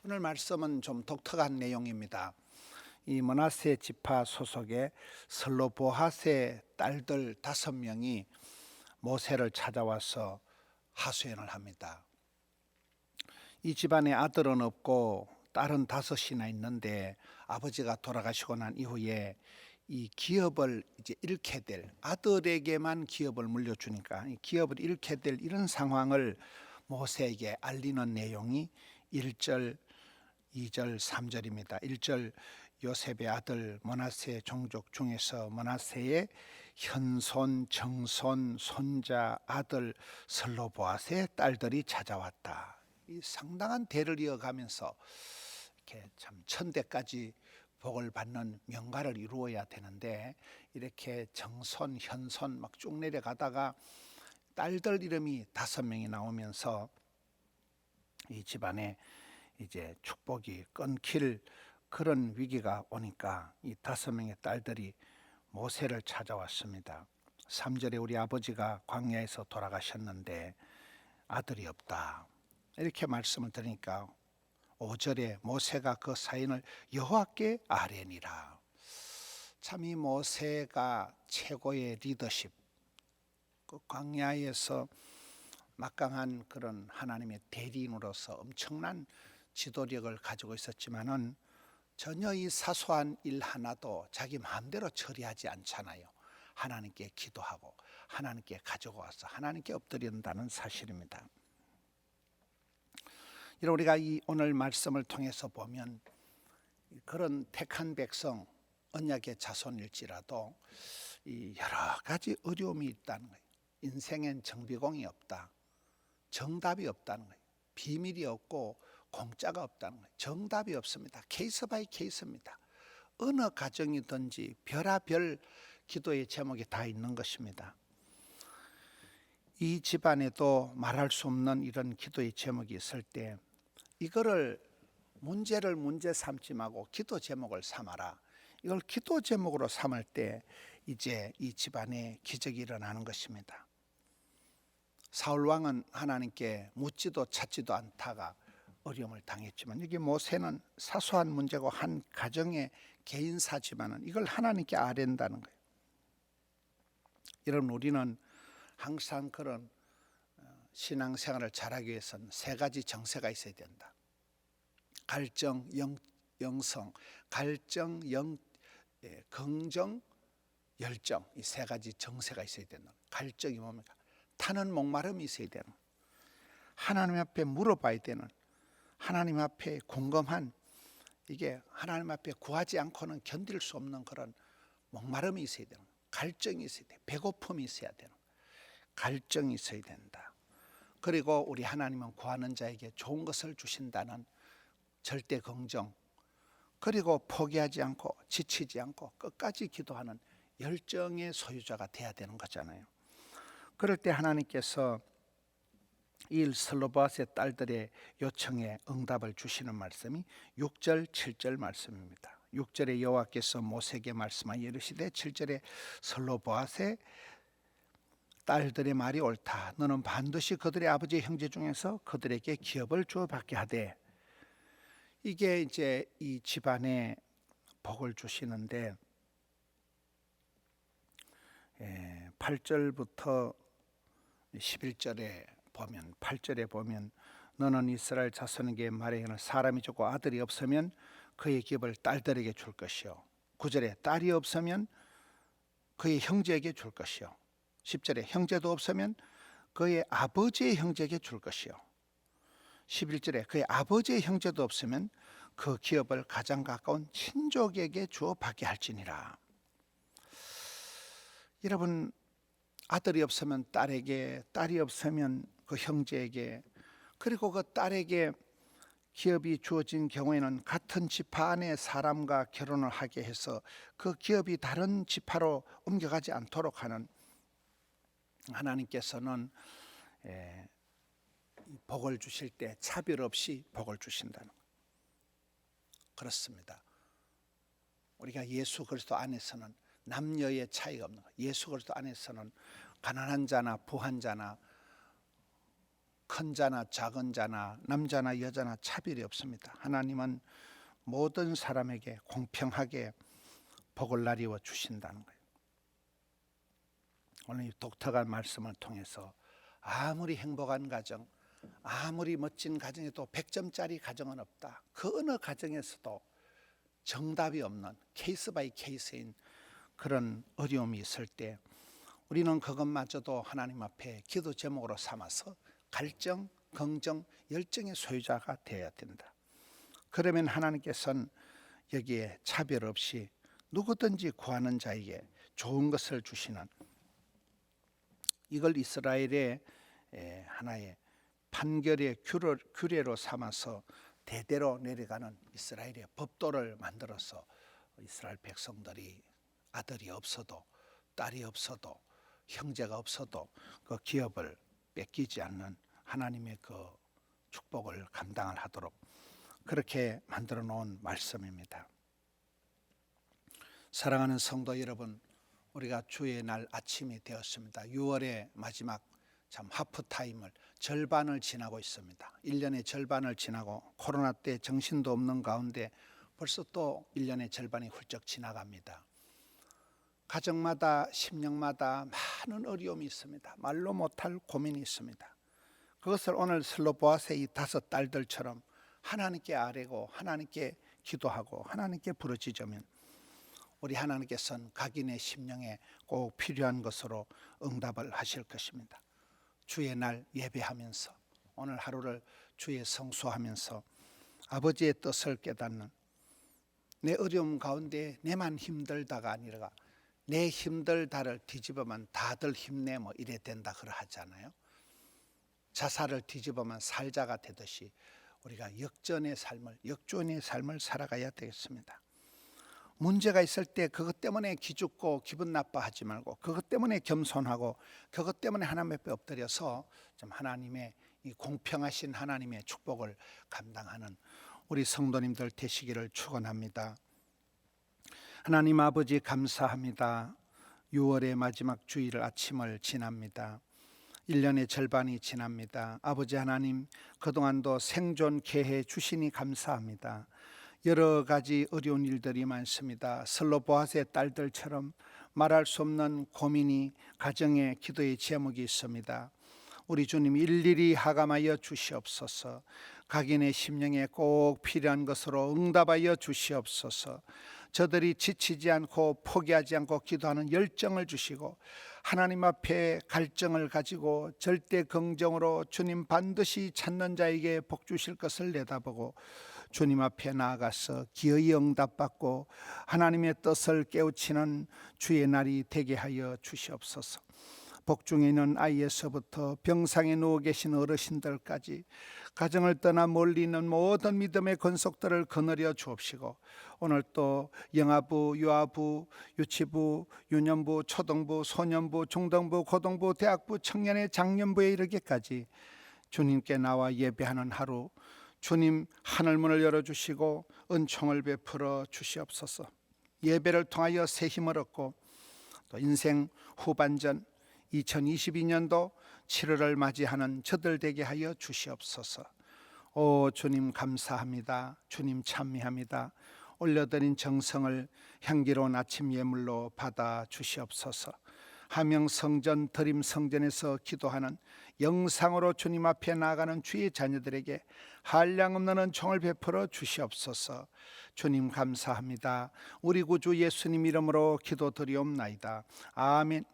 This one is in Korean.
오늘 말씀은 좀 독특한 내용입니다. 이 므낫세 지파 소속의 슬로보핫의 딸들 5명이 모세를 찾아와서 하소연을 합니다. 이 집안에 아들은 없고 딸은 5이나 있는데 아버지가 돌아가시고 난 이후에 이 기업을 이제 잃게 될, 아들에게만 기업을 물려주니까 이 기업을 잃게 될 이런 상황을 모세에게 알리는 내용이 1절, 2절, 3절입니다. 1절, 요셉의 아들 므낫세 종족 중에서 므낫세의 현손, 정손, 손자, 아들 슬로보앗의 딸들이 찾아왔다. 이 상당한 대를 이어가면서 이렇게 참 천대까지 복을 받는 명가를 이루어야 되는데, 이렇게 정손, 현손 막 쭉 내려가다가 딸들 이름이 5명이 나오면서 이 집안에 이제 축복이 끊길 그런 위기가 오니까 이 5명의 딸들이 모세를 찾아왔습니다. 3절에 우리 아버지가 광야에서 돌아가셨는데 아들이 없다, 이렇게 말씀을 드리니까 5절에 모세가 그 사인을 여호와께 아뢰니라. 참 이 모세가 최고의 리더십, 그 광야에서 막강한 그런 하나님의 대리인으로서 엄청난 지도력을 가지고 있었지만은 전혀 이 사소한 일 하나도 자기 마음대로 처리하지 않잖아요. 하나님께 기도하고 하나님께 가지고 와서 하나님께 엎드린다는 사실입니다. 이런 우리가 이 오늘 말씀을 통해서 보면 그런 택한 백성, 언약의 자손일지라도 이 여러 가지 어려움이 있다는 거예요. 인생엔 정비공이 없다, 정답이 없다는 거예요. 비밀이 없고 공짜가 없다는 거예요. 정답이 없습니다. 케이스 바이 케이스입니다. 어느 가정이든지 별하별 기도의 제목이 다 있는 것입니다. 이 집안에도 말할 수 없는 이런 기도의 제목이 있을 때 이거를 문제를 문제 삼지 말고 기도 제목을 삼아라. 이걸 기도 제목으로 삼을 때 이제 이 집안에 기적이 일어나는 것입니다. 사울 왕은 하나님께 묻지도 찾지도 않다가 어려움을 당했지만, 여기 모세는 사소한 문제고 한 가정의 개인사지만은 이걸 하나님께 아뢰는다는 거예요. 여러분, 우리는 항상 그런 신앙생활을 잘하기 위해서는 3가지 정세가 있어야 된다. 갈정, 영성, 갈정, 긍정, 열정, 이 3가지 정세가 있어야 된다. 갈정이 뭡니까? 타는 목마름이 있어야 되는, 하나님 앞에 물어봐야 되는, 하나님 앞에 궁금한, 이게 하나님 앞에 구하지 않고는 견딜 수 없는 그런 목마름이 있어야 되는, 갈증이 있어야 돼. 배고픔이 있어야 되는, 갈증이 있어야 된다. 그리고 우리 하나님은 구하는 자에게 좋은 것을 주신다는 절대 긍정, 그리고 포기하지 않고 지치지 않고 끝까지 기도하는 열정의 소유자가 돼야 되는 거잖아요. 그럴 때 하나님께서 이 슬로보앗의 딸들의 요청에 응답을 주시는 말씀이 6절, 7절 말씀입니다. 6절에 여호와께서 모세에게 말씀하여 이르시되 7절에 슬로보앗의 딸들의 말이 옳다. 너는 반드시 그들의 아버지 형제 중에서 그들에게 기업을 주어받게 하되, 이게 이제 이 집안에 복을 주시는데 8절부터 11절에 보면, 8절에 보면 너는 이스라엘 자손에게 말하기를 사람이 죽고 아들이 없으면 그의 기업을 딸들에게 줄 것이요. 9절에 딸이 없으면 그의 형제에게 줄 것이요. 10절에 형제도 없으면 그의 아버지의 형제에게 줄 것이요. 11절에 그의 아버지의 형제도 없으면 그 기업을 가장 가까운 친족에게 주어 받게 할지니라. 여러분, 아들이 없으면 딸에게, 딸이 없으면 그 형제에게, 그리고 그 딸에게 기업이 주어진 경우에는 같은 지파 안에 사람과 결혼을 하게 해서 그 기업이 다른 지파로 옮겨가지 않도록 하는, 하나님께서는 복을 주실 때 차별 없이 복을 주신다는 것. 그렇습니다. 우리가 예수 그리스도 안에서는 남녀의 차이가 없는 거예요. 예수 그리스도 안에서는 가난한 자나 부한 자나 큰 자나 작은 자나 남자나 여자나 차별이 없습니다. 하나님은 모든 사람에게 공평하게 복을 나리워 주신다는 거예요. 오늘 이 독특한 말씀을 통해서 아무리 행복한 가정, 아무리 멋진 가정에도 100점짜리 가정은 없다. 그 어느 가정에서도 정답이 없는 케이스 바이 케이스인 그런 어려움이 있을 때 우리는 그것마저도 하나님 앞에 기도 제목으로 삼아서 갈정, 긍정, 열정의 소유자가 되어야 된다. 그러면 하나님께서는 여기에 차별 없이 누구든지 구하는 자에게 좋은 것을 주시는, 이걸 이스라엘의 하나의 판결의 규례로 삼아서 대대로 내려가는 이스라엘의 법도를 만들어서 이스라엘 백성들이 아들이 없어도 딸이 없어도 형제가 없어도 그 기업을 뺏기지 않는 하나님의 그 축복을 감당을 하도록 그렇게 만들어 놓은 말씀입니다. 사랑하는 성도 여러분, 우리가 주의 날 아침이 되었습니다. 6월의 마지막 참 하프타임을 절반을 지나고 있습니다. 1년의 절반을 지나고 코로나 때 정신도 없는 가운데 벌써 또 1년의 절반이 훌쩍 지나갑니다. 가정마다 심령마다 많은 어려움이 있습니다. 말로 못할 고민이 있습니다. 그것을 오늘 슬로보아스의 이 5 딸들처럼 하나님께 아뢰고 하나님께 기도하고 하나님께 부르짖으면 우리 하나님께서는 각인의 심령에 꼭 필요한 것으로 응답을 하실 것입니다. 주의 날 예배하면서 오늘 하루를 주의 성수하면서 아버지의 뜻을 깨닫는, 내 어려움 가운데 내만 힘들다가 아니라 내 힘들다를 뒤집으면 다들 힘내 뭐 이래 된다 그러하잖아요. 자살을 뒤집으면 살자가 되듯이 우리가 역전의 삶을, 역전의 삶을 살아가야 되겠습니다. 문제가 있을 때 그것 때문에 기죽고 기분 나빠하지 말고 그것 때문에 겸손하고 그것 때문에 하나님 앞에 엎드려서 좀 하나님의 이 공평하신 하나님의 축복을 감당하는 우리 성도님들 되시기를 축원합니다. 하나님 아버지 감사합니다. 6월의 마지막 주일 아침을 지납니다. 1년의 절반이 지납니다. 아버지 하나님, 그동안도 생존 계해 주시니 감사합니다. 여러 가지 어려운 일들이 많습니다. 슬로보아스의 딸들처럼 말할 수 없는 고민이 가정의 기도의 제목이 있습니다. 우리 주님 일일이 하감하여 주시옵소서. 각인의 심령에 꼭 필요한 것으로 응답하여 주시옵소서. 저들이 지치지 않고 포기하지 않고 기도하는 열정을 주시고 하나님 앞에 갈증을 가지고 절대 긍정으로 주님 반드시 찾는 자에게 복 주실 것을 내다보고 주님 앞에 나아가서 기어이 응답받고 하나님의 뜻을 깨우치는 주의 날이 되게 하여 주시옵소서. 복중에 있는 아이에서부터 병상에 누워 계신 어르신들까지 가정을 떠나 멀리 있는 모든 믿음의 권속들을 거느려 주옵시고 오늘 또 영아부, 유아부, 유치부, 유년부, 초등부, 소년부, 중등부, 고등부, 대학부, 청년의 장년부에 이르기까지 주님께 나와 예배하는 하루, 주님 하늘문을 열어주시고 은총을 베풀어 주시옵소서. 예배를 통하여 새 힘을 얻고 또 인생 후반전 2022년도 7월을 맞이하는 저들 되게 하여 주시옵소서. 오 주님 감사합니다. 주님 찬미합니다. 올려드린 정성을 향기로운 아침 예물로 받아 주시옵소서. 하명성전 드림성전에서 기도하는 영상으로 주님 앞에 나아가는 주의 자녀들에게 한량없는 은총을 베풀어 주시옵소서. 주님 감사합니다. 우리 구주 예수님 이름으로 기도드리옵나이다. 아멘.